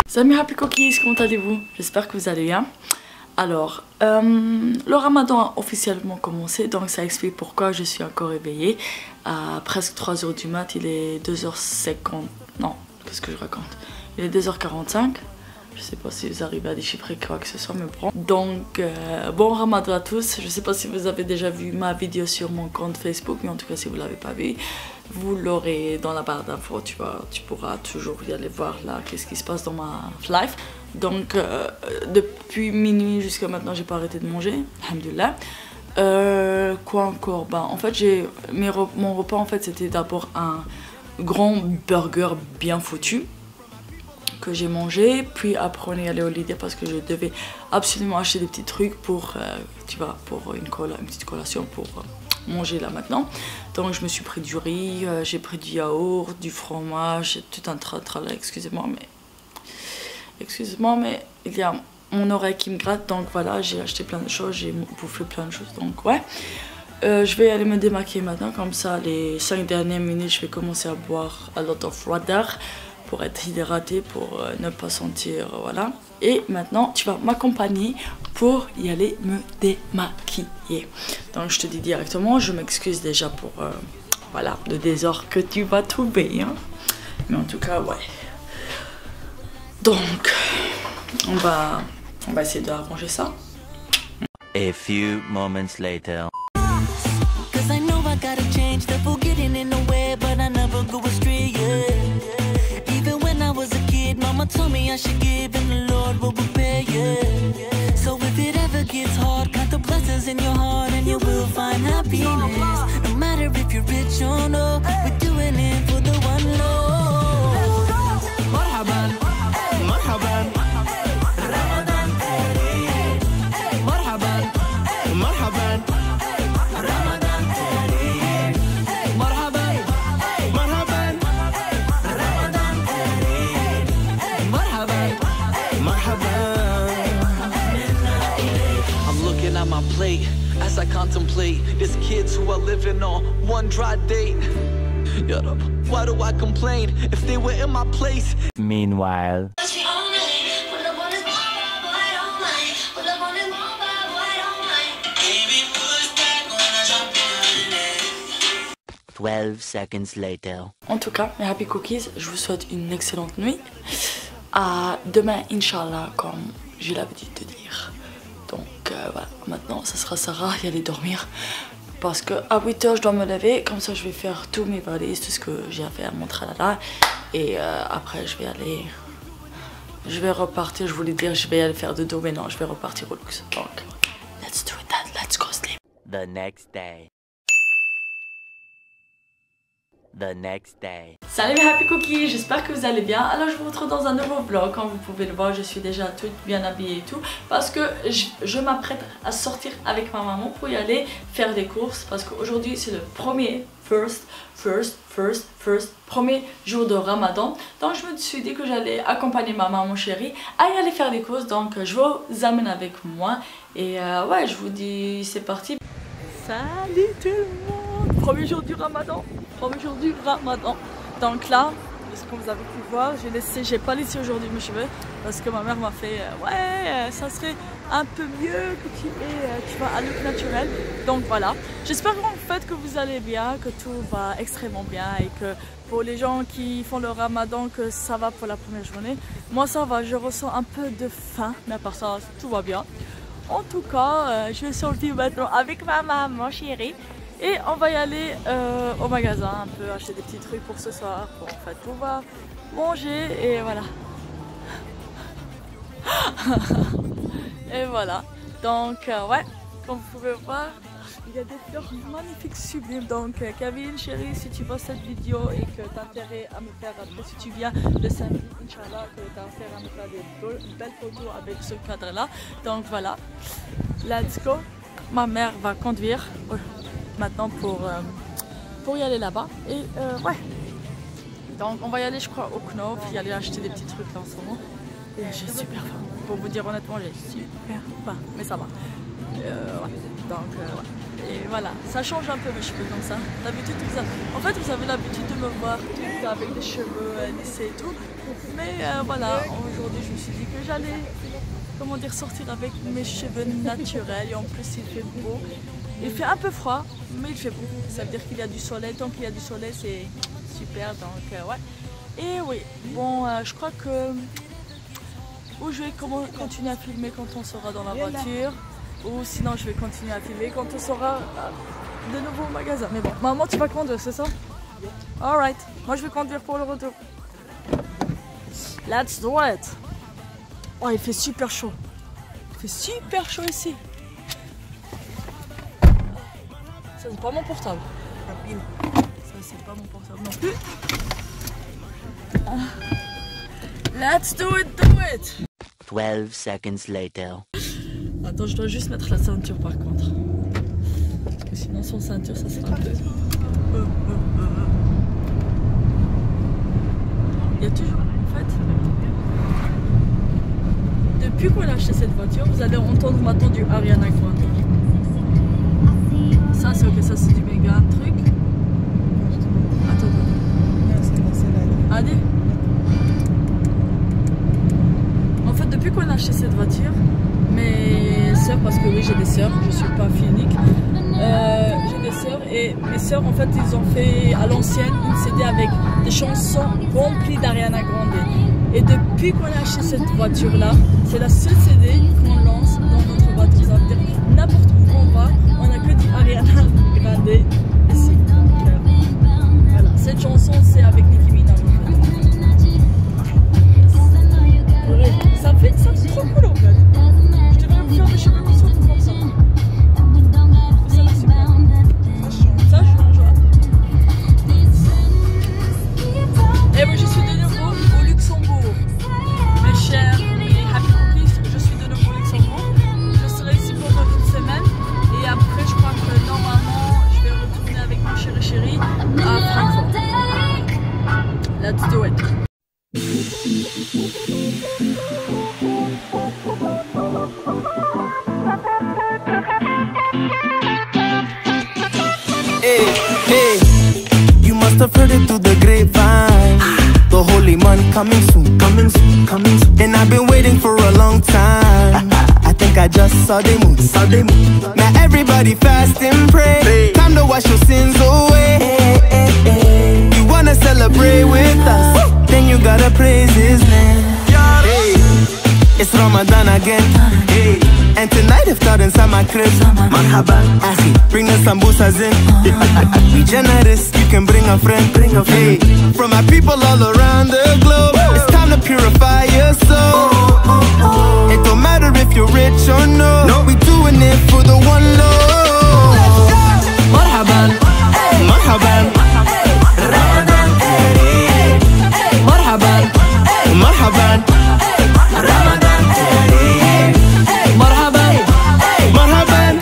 Salut Happy Cookies, comment allez-vous? J'espère que vous allez bien. Alors, le ramadan a officiellement commencé, donc ça explique pourquoi je suis encore éveillée à presque 3 h du mat. Il est 2h50, non, qu'est-ce que je raconte? Il est 2h45. Je sais pas si vous arrivez à déchiffrer quoi que ce soit, mais bon. Donc, bon ramadan à tous. Je sais pas si vous avez déjà vu ma vidéo sur mon compte Facebook, mais en tout cas, si vous l'avez pas vu, vous l'aurez dans la barre d'infos. Tu pourras toujours y aller voir là, qu'est-ce qui se passe dans ma life. Donc, depuis minuit jusqu'à maintenant, j'ai pas arrêté de manger, alhamdoulilah. Quoi encore? Ben, en fait, mon repas, en fait, c'était d'abord un grand burger bien foutu que j'ai mangé, puis après on est allé au Lydia parce que je devais absolument acheter des petits trucs pour, tu vois, pour une petite collation pour manger là maintenant. Donc je me suis pris du riz, j'ai pris du yaourt, du fromage, tout un tralala, excusez-moi mais il y a mon oreille qui me gratte, donc voilà, j'ai acheté plein de choses, j'ai bouffé plein de choses, donc ouais. Je vais aller me démaquiller maintenant, comme ça les 5 dernières minutes je vais commencer à boire a lot of water pour être hydratée, pour ne pas sentir, voilà. Et maintenant, tu vas m'accompagner pour y aller me démaquiller. Donc, je te dis directement, je m'excuse déjà pour, voilà, le désordre que tu vas trouver, hein. Mais en tout cas, ouais. Donc, on va essayer d'arranger ça. A few moments later. Mama told me I should give and the Lord will prepare you. So if it ever gets hard, count the blessings in your heart and you will find happiness. No matter if you're rich or no, we're doing it for the one Lord. Marhaban, marhaban, Ramadan Kareem. Marhaban, marhaban, Ramadan Kareem. Marhaban, marhaban, Ramadan Kareem. I'm looking at my plate as I contemplate these kids who are living on one dry date. Why do I complain if they were in my place? Meanwhile, 12 seconds later. En tout cas, mes Happy Cookies, je vous souhaite une excellente nuit. À demain, Inch'Allah, comme j'ai l'habitude de dire. Donc voilà, maintenant, ça sera Sarah y aller dormir. Parce que à 8 h, je dois me lever. Comme ça, je vais faire tous mes valises, tout ce que j'ai à faire, mon tralala. Et après, je vais repartir. Je voulais dire, je vais aller faire dodo, mais non, je vais repartir au luxe. Donc, let's do that, let's go sleep. The next day. The next day. Salut mes Happy Cookies, j'espère que vous allez bien. Alors je vous retrouve dans un nouveau vlog. Comme vous pouvez le voir, je suis déjà toute bien habillée et tout, parce que je m'apprête à sortir avec ma maman pour y aller faire des courses, parce qu'aujourd'hui c'est le premier jour de Ramadan. Donc je me suis dit que j'allais accompagner ma maman chérie à y aller faire des courses. Donc je vous amène avec moi. Et ouais, je vous dis c'est parti. Salut tout le monde. Premier jour du Ramadan. Premier jour du Ramadan. Donc là, comme vous avez pu voir, j'ai pas laissé aujourd'hui mes cheveux parce que ma mère m'a fait ouais, ça serait un peu mieux que tu vas à look naturel. Donc voilà, j'espère en fait que vous allez bien, que tout va extrêmement bien et que pour les gens qui font le Ramadan, que ça va pour la première journée. Moi ça va, je ressens un peu de faim, mais à part ça, tout va bien. En tout cas, je vais sortir maintenant avec ma maman chérie. Et on va y aller au magasin, un peu acheter des petits trucs pour ce soir, pour en fait pouvoir manger et voilà. Et voilà, donc ouais, comme vous pouvez voir, il y a des fleurs magnifiques, sublimes. Donc Kevin, chérie, si tu vois cette vidéo et que tu as intérêt à me faire, après si tu viens le samedi, Inch'Allah, que tu as intérêt à me faire des belles photos avec ce cadre là. Donc voilà, let's go. Ma mère va conduire maintenant pour y aller là-bas et ouais, donc on va y aller je crois au Knopf, y aller acheter des petits trucs là en ce moment et j'ai super faim, pour vous dire honnêtement j'ai super faim, mais ça va. Ouais. Donc ouais. Et voilà, ça change un peu mes cheveux comme ça. D'habitude, en fait vous avez l'habitude de me voir tout avec des cheveux lissés et tout. Mais voilà, aujourd'hui je me suis dit que j'allais, comment dire, sortir avec mes cheveux naturels. Et en plus il fait beau. Il fait un peu froid, mais il fait beau. Ça veut dire qu'il y a du soleil. Tant qu'il y a du soleil, c'est super. Donc ouais. Et oui, bon, je crois que ou je vais continuer à filmer quand on sera dans la voiture, ou sinon je vais continuer à filmer quand on sera de nouveau au magasin. Mais bon, maman, tu vas conduire, c'est ça? Alright, moi je vais conduire pour le retour. Let's do it. Oh, il fait super chaud. Il fait super chaud ici. Ça c'est pas mon portable. Ça c'est pas mon portable non plus. Let's do it, do it. 12 seconds later. Attends, je dois juste mettre la ceinture par contre. Parce que sinon sans ceinture ça sera un peu... Il y a toujours, en fait... Depuis qu'on a acheté cette voiture, vous allez entendre maintenant du Ariana Grande. Ça c'est ok, ça c'est du méga truc. Attends. Allez. En fait, depuis qu'on a acheté cette voiture, mes soeurs, parce que oui j'ai des soeurs, je suis pas fille unique, j'ai des soeurs et mes soeurs en fait ils ont fait à l'ancienne une CD avec des chansons remplies d'Ariana Grande. Et depuis qu'on a acheté cette voiture là, c'est la seule CD qu'on lance dans notre voiture. Ça veut dire n'importe où on va, on a que du Ariana Grande ici. Voilà, cette chanson c'est avec Nicki Minaj. Ça fait trop cool en fait. Je devrais me faire des cheveux comme ça pour voir ça. Ça va super. Ça change. Et moi je suis de nouveau au Luxembourg. Mes chers, mes happy cookies, je suis de nouveau au Luxembourg. Je serai ici pendant une semaine. Et après je crois que normalement je vais retourner avec mon chéri à Francfort. Let's do it. Hey, hey, you must have heard it through the grapevine. The holy man coming soon, coming soon, coming soon. And I've been waiting for a long time. I think I just saw the moon, saw the moon. Now everybody fast and pray. Time to wash your sins away. You wanna celebrate with us? Then you gotta praise his name. Hey, it's Ramadan again. Hey, and tonight iftar inside my crib. Marhaban, Ahi, bring the sambusas in. Be generous, you can bring a friend, bring a friend. Hey, from my people all around the globe, it's time to purify your soul. It don't matter if you're rich or no, we doing it for the one Lord. Marhaban, marhaban, Ramadan Kareem. Marhaban, marhaban, Ramadan Kareem. Marhaban, marhaban,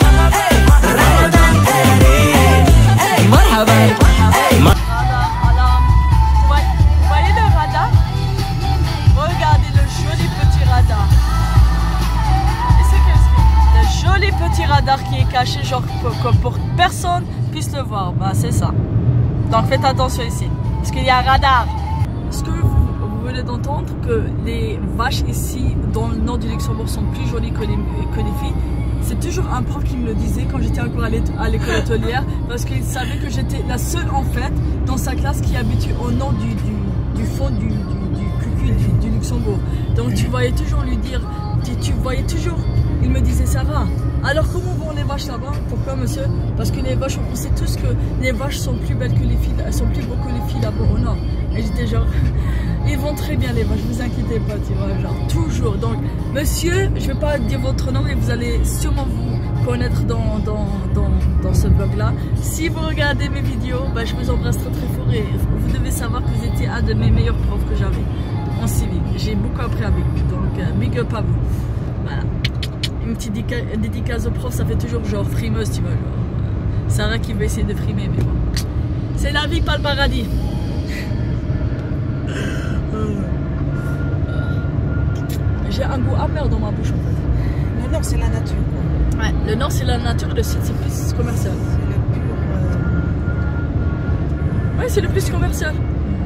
Ramadan Kareem. Marhaban. Vous voyez le radar? Regardez le joli petit radar. Et c'est qu'est-ce que le joli petit radar qui est caché, genre pour que personne puisse le voir. Bah c'est ça. Donc faites attention ici, parce qu'il y a un radar. Est-ce que vous venez d'entendre que les vaches ici dans le nord du Luxembourg sont plus jolies que les filles? C'est toujours un prof qui me le disait quand j'étais encore à l'école hôtelière, parce qu'il savait que j'étais la seule en fait dans sa classe qui habitait au nord du fond du Luxembourg. Donc tu voyais toujours lui dire, tu voyais toujours, il me disait ça va. Alors comment vont les vaches là-bas? Pourquoi monsieur? Parce que les vaches, on sait tous que les vaches sont plus belles que les filles, elles sont plus beaux que les filles là-bas au nord. Et j'étais genre, ils vont très bien les vaches, vous inquiétez pas, tu vois, genre toujours. Donc monsieur, je vais pas dire votre nom et vous allez sûrement vous connaître dans ce vlog là. Si vous regardez mes vidéos, bah, je vous embrasse très très fort et vous devez savoir que vous étiez un de mes meilleurs profs que j'avais en civil. J'ai beaucoup appris avec vous, donc big up à vous. Voilà. Une petite dédicace au prof, ça fait toujours genre frimeuse, tu vois. Sarah qui veut essayer de frimer, mais bon. C'est la vie, pas le paradis. J'ai un goût amer dans ma bouche en fait. Le nord c'est la nature. Ouais, le nord c'est la nature et le sud c'est plus commercial. C'est le pur. Ouais, c'est le plus commercial.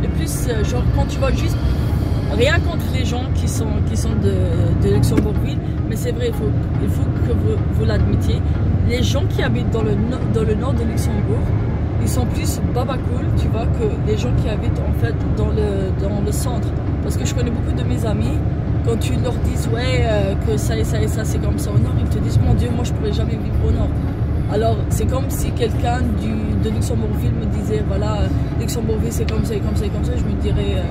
Le plus, genre quand tu vas juste. rien contre les gens qui sont de Luxembourgville, mais c'est vrai, il faut que vous l'admettiez. Les gens qui habitent dans le nord de Luxembourg, ils sont plus babacool, tu vois, que les gens qui habitent en fait dans le centre. Parce que je connais beaucoup de mes amis, quand tu leur dis ouais que ça et ça et ça c'est comme ça au nord, ils te disent mon Dieu, moi je pourrais jamais vivre au nord. Alors c'est comme si quelqu'un de Luxembourgville me disait voilà, Luxembourgville c'est comme ça et comme ça et comme ça, je me dirais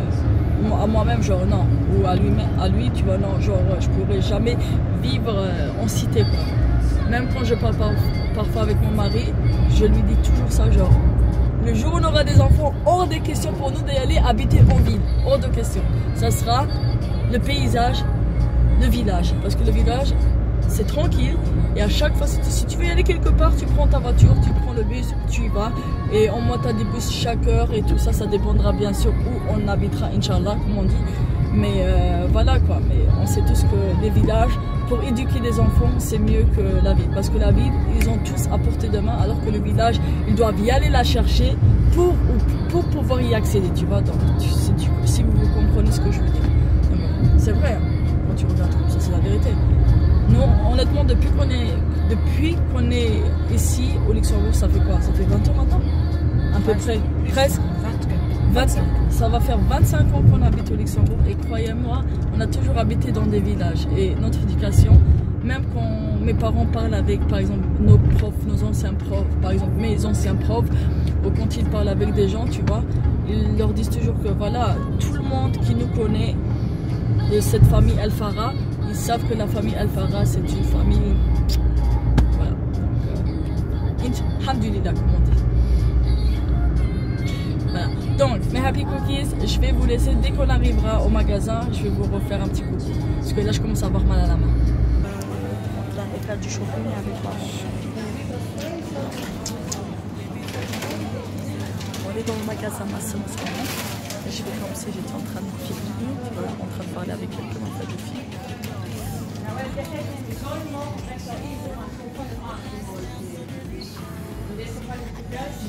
à moi-même genre non, ou à lui tu vois non, genre je pourrais jamais vivre en cité quoi. Même quand je parle parfois avec mon mari, je lui dis toujours ça, genre le jour où on aura des enfants, hors des questions pour nous d'aller habiter en ville, hors de question. Ça sera le paysage, le village, parce que le village c'est tranquille et à chaque fois si tu veux y aller quelque part, tu prends ta voiture, tu prends le bus, tu y vas et on monte à des bus chaque heure et tout ça, ça dépendra bien sûr où on habitera, Inch'Allah comme on dit. Mais voilà quoi, mais on sait tous que les villages, pour éduquer les enfants, c'est mieux que la ville. Parce que la ville, ils ont tous à portée de main, alors que le village, ils doivent y aller la chercher pour pouvoir y accéder, tu vois. Donc, si vous comprenez ce que je veux dire. C'est vrai, hein, quand tu regardes comme ça, c'est la vérité. Nous, honnêtement, depuis qu'on est ici au Luxembourg, ça fait quoi? Ça fait 20 ans maintenant? À peu près, presque 25. Ça va faire 25 ans qu'on habite au Luxembourg et croyez-moi, on a toujours habité dans des villages. Et notre éducation, même quand mes parents parlent avec, par exemple, nos profs, nos anciens profs, par exemple mes anciens profs, ou quand ils parlent avec des gens, tu vois, ils leur disent toujours que voilà, tout le monde qui nous connaît de cette famille El Farah, ils savent que la famille El Farah, c'est une famille, voilà. Donc, alhamdulillah, comme on dit. Voilà. Donc, mes happy cookies, je vais vous laisser dès qu'on arrivera au magasin, je vais vous refaire un petit cookie. Parce que là, je commence à avoir mal à la main. Donc là, on va faire du shopping avec maman. On est dans le magasin Massimo en ce moment. Je vais comme si j'étais en train de filmer, tu vois, en train de parler avec quelqu'un en fait de fille.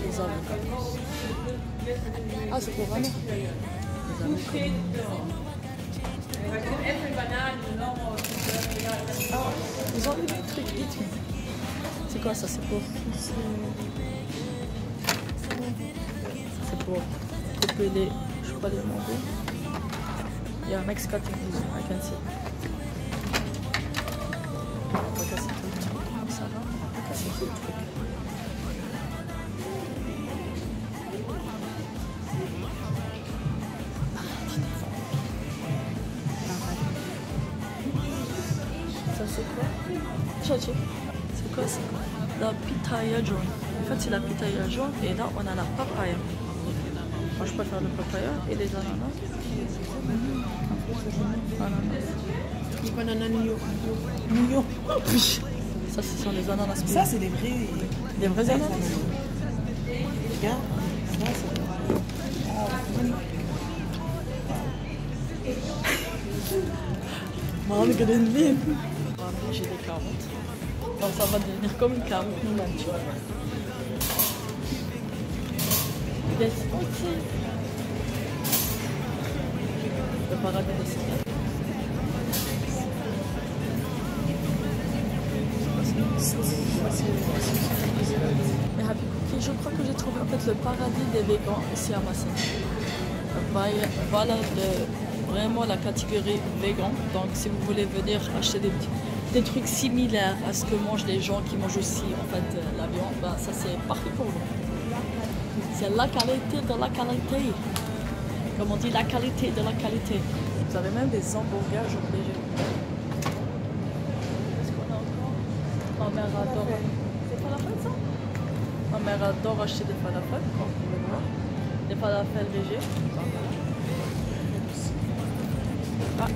Les avocats. Ah, c'est pour vraiment. Ah, ils ont eu des trucs vite. C'est quoi ça? C'est pour. C'est pour couper les. Je sais pas les mangots. Il y a un mec cutting these, I can see. On va casser tout le truc comme ça là. On va casser tout le truc. Ça c'est quoi? Chachi. C'est quoi ça? La pitaya jaune. En fait c'est la pitaya jaune et là on a la papaya. Moi je préfère le papaya et les ananas. Ça ce sont les ananas. Ça c'est des vrais ananas. Regarde, là c'est J'ai des carottes. Donc ça va devenir comme une carotte nous-mêmes, tu vois. Des entiers. Le paradis de Sénat. Mais Happy Cookie, je crois que j'ai trouvé en fait le paradis des végans ici à Massimo. Voilà vraiment la catégorie végan. Donc si vous voulez venir acheter des trucs similaires à ce que mangent les gens qui mangent aussi en fait la viande, ben, ça c'est parfait pour vous. C'est la qualité de la qualité. Comme on dit, la qualité de la qualité. Vous avez même des hamburgers genre léger. Qu'est-ce qu'on a encore? Ma mère adore. C'est falafel ça? Ma mère adore acheter des falafels, comme vous pouvez voir. Des falafels légers. Ah.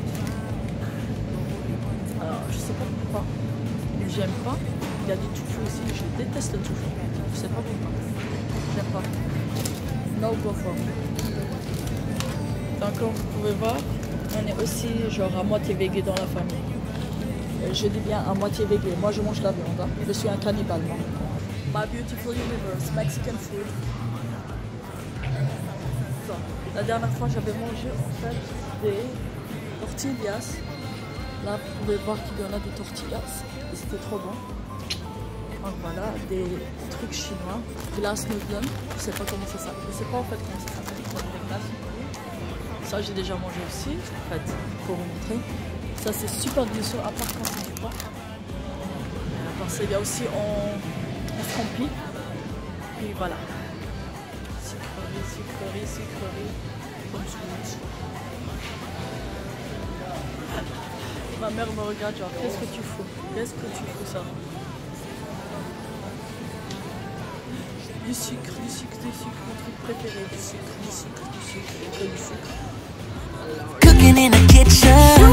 Alors, je sais pas pourquoi. J'aime pas. Il y a du tofu aussi. Je déteste le tofu. Je sais pas pourquoi. J'aime pas. No go for. Donc, comme vous pouvez voir, on est aussi genre à moitié végé dans la famille. Je dis bien à moitié végé. Moi, je mange la viande. Hein. Je suis un cannibale. Moi. My beautiful universe, Mexican food. So, la dernière fois, j'avais mangé en fait des tortillas. Là, vous pouvez voir qu'il y en a des tortillas. Et c'était trop bon. Donc voilà, des trucs chinois. Glasnudeln. Je sais pas comment ça s'appelle. Je sais pas en fait comment ça s'appelle. Des glaces. Ça, j'ai déjà mangé aussi. En fait, pour vous montrer. Ça, c'est super délicieux, à part quand on dit pas. À part ça, il y a aussi en scampi. Et voilà. Sucrerie. Comme je. Ma mère me regarde genre, qu'est-ce que tu fous? Qu'est-ce que tu fous ça? Du sucre, mon truc préféré, du sucre. Cooking in the kitchen.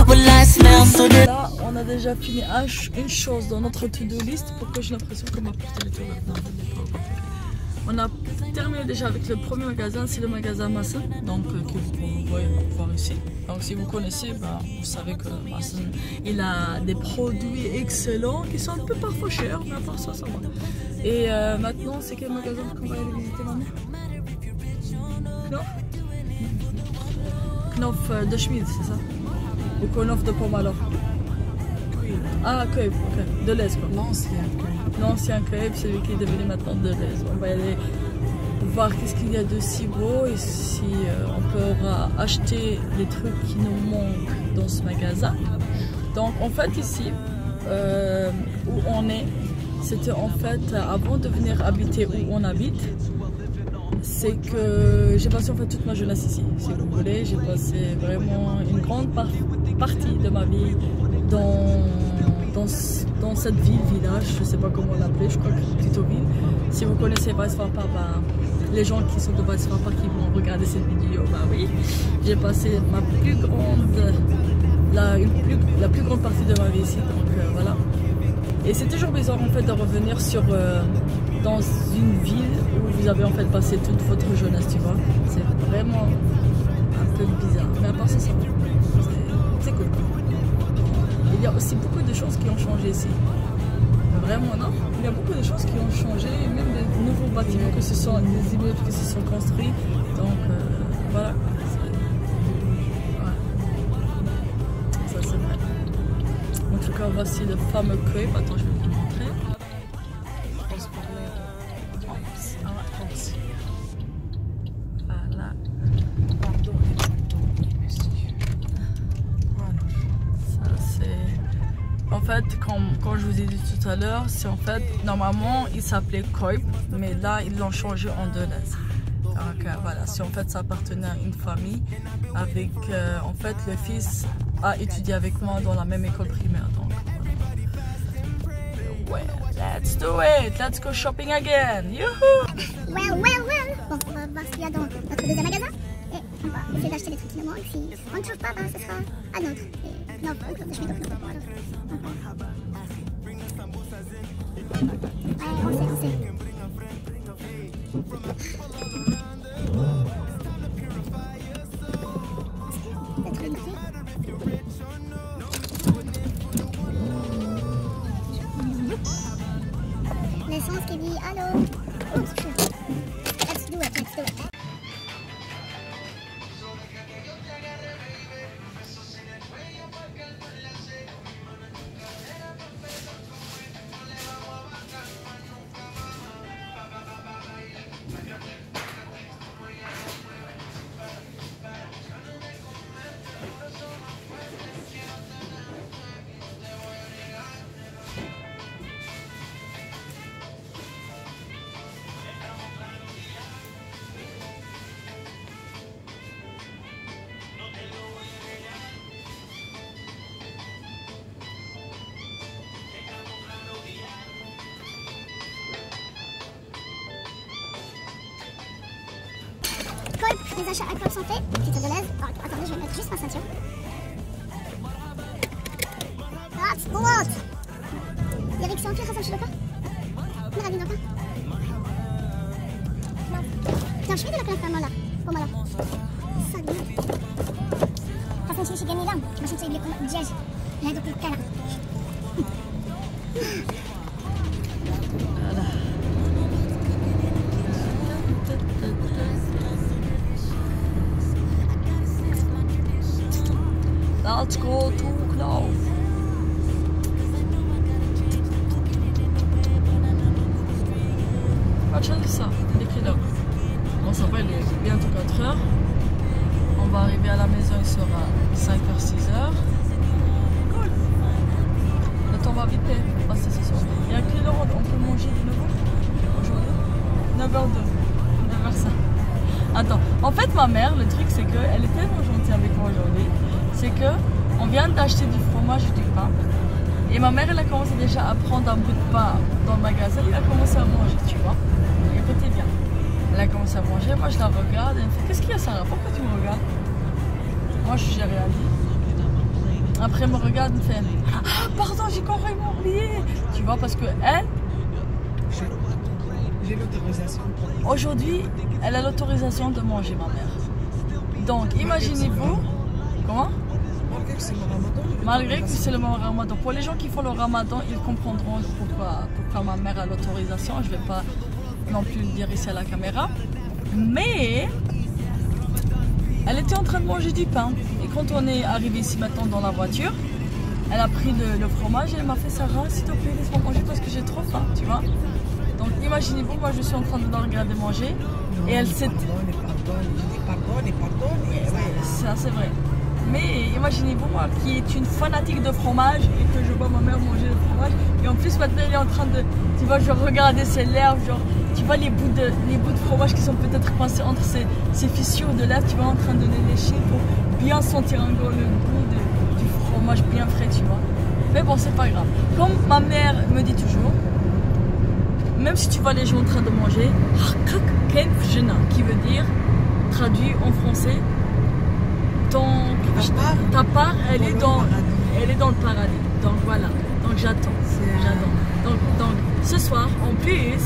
Well, I smell so good. Là, on a déjà fini une chose dans notre to-do list. Pourquoi j'ai l'impression qu'on m'a porté les toilettes? Non, on a terminé déjà avec le premier magasin, c'est le magasin Masson, donc que vous pouvez voir ici. Donc si vous connaissez, bah, vous savez que Masson, il a des produits excellents qui sont un peu parfois chers, mais à part ça, ça va. Et maintenant, c'est quel magasin qu'on va aller visiter maintenant? Knopf de Schmid, c'est ça? Ou Knopf de Pomme alors? Ah, Kuip, ok. Deleuze quoi. L'ancien Kuip, c'est lui qui est devenu maintenant Deleuze. On va y aller voir qu'est-ce qu'il y a de si beau et si on pourra acheter les trucs qui nous manquent dans ce magasin. Donc en fait ici, où on est, c'était en fait avant de venir habiter où on habite. C'est que j'ai passé en fait toute ma jeunesse ici, si vous voulez. J'ai passé vraiment une grande partie de ma vie dans cette village, je sais pas comment l'appeler, je crois que c'est plutôt ville. Si vous connaissez Weiswappa, bah, les gens qui sont de Weiswappa qui vont regarder cette vidéo, bah oui, j'ai passé ma plus grande, la plus grande partie de ma vie ici, donc voilà. Et c'est toujours bizarre en fait de revenir dans une ville où vous avez en fait passé toute votre jeunesse, tu vois. C'est vraiment un peu bizarre, mais à part ça, ça va. C'est cool. Il y a aussi beaucoup de choses qui ont changé ici. Vraiment, non? Il y a beaucoup de choses qui ont changé, même des nouveaux bâtiments, que ce soit des immeubles qui se sont construits. Donc, voilà. Ouais. Ça, c'est vrai. En tout cas, voici le fameux Kuip. Attends, je vais vous le montrer. Voilà. En fait, quand je vous ai dit tout à l'heure, c'est en fait, normalement, il s'appelait Kuip, mais là, ils l'ont changé en Deleuze. Donc voilà, si en fait, ça appartenait à une famille, avec, en fait, le fils a étudié avec moi dans la même école primaire. Donc, ouais, let's do it, let's go shopping again, youhou! Well. Bon, on va voir ce qu'il y a dans notre deuxième magasin. Et on va essayer d'acheter des trucs qui nous manquent. Si on ne trouve pas, ben, ce sera à notre. Et non, je mets d'autres. Ouais, on sait. L'essence qui dit allô. Oups, let's do it. Kuip, les achats à Club Santé, petite Deleuze. Attendez, je vais mettre juste ma ceinture. What? Direction qui ressemble chez le pas? On a vu pas? Tiens, je fais de la classe là. Pour moi là. Ça bien. Parce que je suis gagné là. Je suis gagné comme diège. Là, depuis le cas là. Let's go to club. Pas de chance ça, il est quelle heure? Bon, ça va, il est bientôt 4 heures. On va arriver à la maison, il sera 5h, 6h. Cool. Le temps va vite passer ce soir. Et à quelle heure on peut manger de nouveau aujourd'hui? 9h02. 9h05. Attends, en fait ma mère, le truc c'est qu'elle est tellement gentille avec moi aujourd'hui. C'est que on vient d'acheter du fromage et du pain. Et ma mère elle a commencé déjà à prendre un bout de pain dans le magasin. Elle a commencé à manger, tu vois. Écoutez bien. Elle a commencé à manger, moi je la regarde, elle me fait qu'est-ce qu'il y a Sarah? Pourquoi tu me regardes? Moi je n'ai rien dit. Après elle me regarde, elle me fait ah pardon j'ai complètement oublié. Tu vois parce que elle, J'ai l'autorisation. aujourd'hui elle a l'autorisation de manger ma mère. Donc imaginez-vous. Comment? Malgré que c'est le ramadan. Malgré que c'est le ramadan. Pour les gens qui font le ramadan, ils comprendront pourquoi ma mère a l'autorisation. Je ne vais pas non plus le dire ici à la caméra. Mais elle était en train de manger du pain. Et quand on est arrivé ici maintenant dans la voiture, elle a pris le fromage et elle m'a fait Sarah, s'il te plaît, laisse-moi manger parce que j'ai trop faim, tu vois. Donc imaginez-vous, moi je suis en train de la regarder manger et elle s'est... Ça c'est vrai. Mais imaginez-vous moi qui est une fanatique de fromage et que je vois ma mère manger le fromage et en plus maintenant elle est en train de, tu vois, genre regarder ses lèvres, genre tu vois les bouts de fromage qui sont peut-être coincés entre ces fissures de lèvres, tu vois, en train de les lécher pour bien sentir encore le goût du fromage bien frais, tu vois. Mais bon, c'est pas grave. Comme ma mère me dit toujours, même si tu vois les gens en train de manger, qui veut dire, traduit en français, ta part, elle est dans le paradis. Donc voilà. Donc j'attends. Donc ce soir, en plus,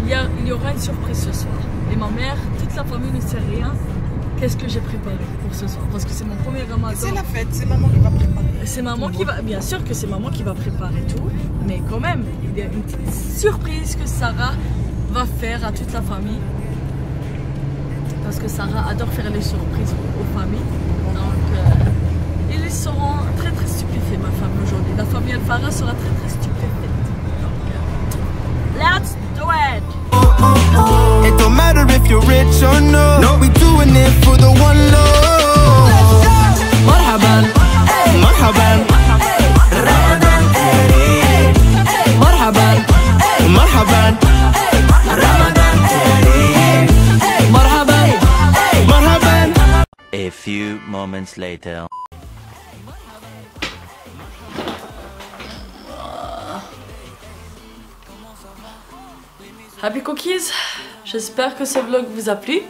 il y aura une surprise ce soir. Et ma mère, toute la famille ne sait rien. Qu'est-ce que j'ai préparé pour ce soir? Parce que c'est mon premier ramadan. C'est la fête, c'est maman qui va préparer. C'est maman qui va, bien sûr que c'est maman qui va préparer tout, mais quand même, il y a une petite surprise que Sarah va faire à toute la famille. Parce que Sarah adore faire les surprises aux familles. Donc, ils seront très très stupéfaits, ma famille aujourd'hui. La famille El Farah sera très très stupéfaite. Donc, let's do it! It don't matter if you're rich or no. No, we doing it for the one love. Marhaban, marhaban, Ramadan Kareem. Marhaban, marhaban, Ramadan Kareem. Marhaban, marhaban. A few moments later. Happy Cookies, j'espère que ce vlog vous a plu.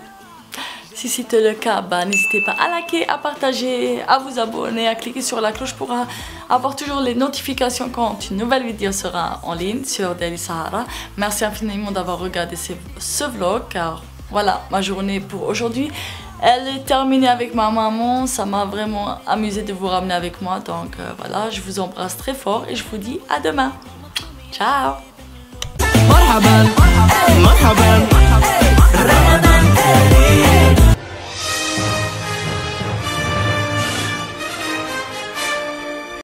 Si c'était le cas, n'hésitez pas à liker, à partager, à vous abonner, à cliquer sur la cloche pour avoir toujours les notifications quand une nouvelle vidéo sera en ligne sur Daily Sahara. Merci infiniment d'avoir regardé ce vlog car voilà, ma journée pour aujourd'hui, elle est terminée avec ma maman. Ça m'a vraiment amusé de vous ramener avec moi. Donc voilà, je vous embrasse très fort et je vous dis à demain. Ciao! Marhaban, marhaban.